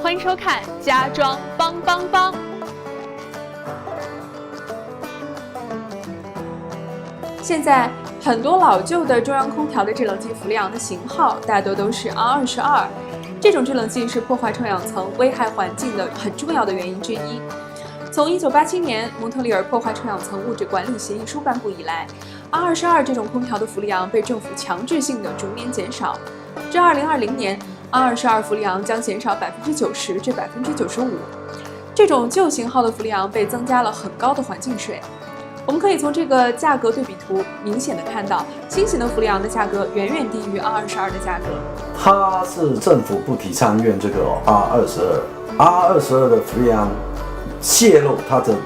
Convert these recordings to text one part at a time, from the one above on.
欢迎收看《家装帮帮帮》。现在很多老旧的中央空调的制冷剂氟利昂的型号大多都是 R22， 这种制冷剂是破坏臭氧层、危害环境的很重要的原因之一。从1987年蒙特利尔破坏臭氧层物质管理协议书颁布以来， R22 这种空调的氟利昂被政府强制性的逐年减少，至2020年 R22 氟利昂将减少90%至95%。这种旧型号的氟利昂被增加了很高的环境税。我们可以从这个价格对比图明显的看到，新型的氟利昂的价格远远低于 R22 的价格。它是政府不提倡用这个 R22 的氟利昂泄漏，它等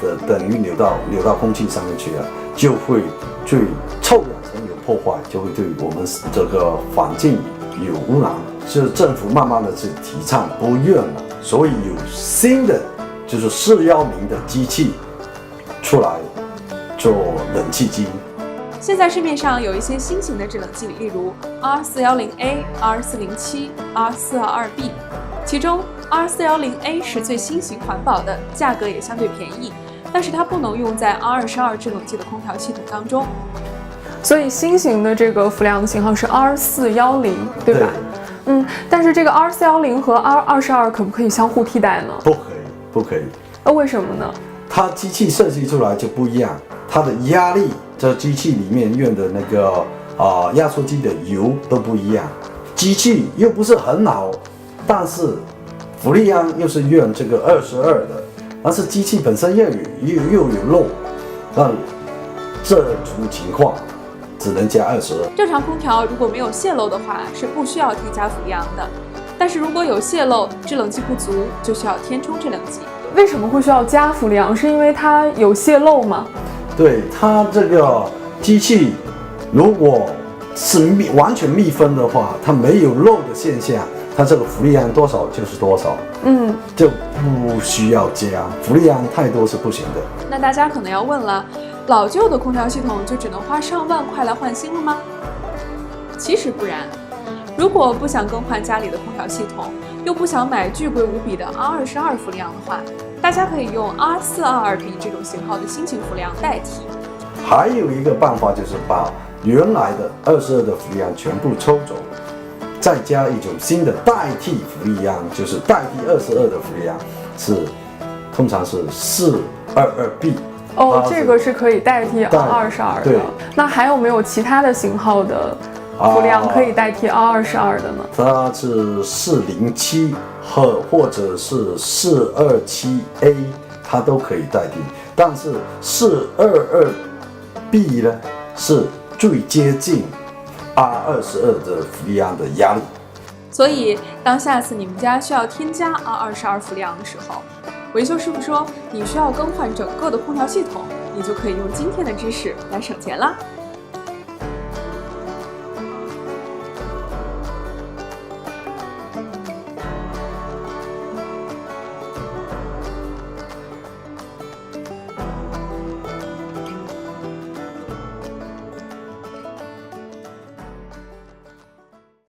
于流到空气上面去了，就会对臭氧层有破坏，就会对我们这个环境有污染。是政府慢慢的去提倡不用了，所以有新的就是410的机器出来做冷气机。现在市面上有一些新型的制冷剂，例如 R410A、R407、R422B， 其中 R410A 是最新型环保的，价格也相对便宜，但是它不能用在 R22 制冷剂的空调系统当中。所以新型的这个氟利昂的型号是 R410， 对吧？但是这个 R410和 R22 可不可以相互替代呢？不可以。那为什么呢？它机器设计出来就不一样，它的压力，这机器里面用的那个压缩机的油都不一样。机器又不是很老，但是氟利昂又是用这个22的，但是机器本身又有漏，那这种情况只能加22。正常空调如果没有泄漏的话，是不需要添加氟利昂的。但是如果有泄漏，制冷剂不足，就需要填充制冷剂。为什么会需要加氟利昂？是因为它有泄漏吗？对，它这个机器如果是完全密封的话，它没有漏的现象，它这个氟利昂多少就是多少，就不需要加。氟利昂太多是不行的。那大家可能要问了，老旧的空调系统就只能花上万块来换新了吗？其实不然。如果不想更换家里的空调系统，又不想买巨贵无比的 R22 氟利昂的话，大家可以用 R422B 这种型号的新型氟利昂代替。还有一个办法就是把原来的22的氟利昂全部抽走，再加一种新的代替氟利昂，就是代替22的氟利昂，通常是422B。这个是可以代替 R22 的。对，那还有没有其他的型号的氟利昂可以代替 R22 的呢？它是407或者是427A， 它都可以代替。但是422B 呢，是最接近 R22的氟利昂的压力。所以，当下次你们家需要添加 R22 氟利昂的时候，维修师傅说你需要更换整个的空调系统，你就可以用今天的知识来省钱啦。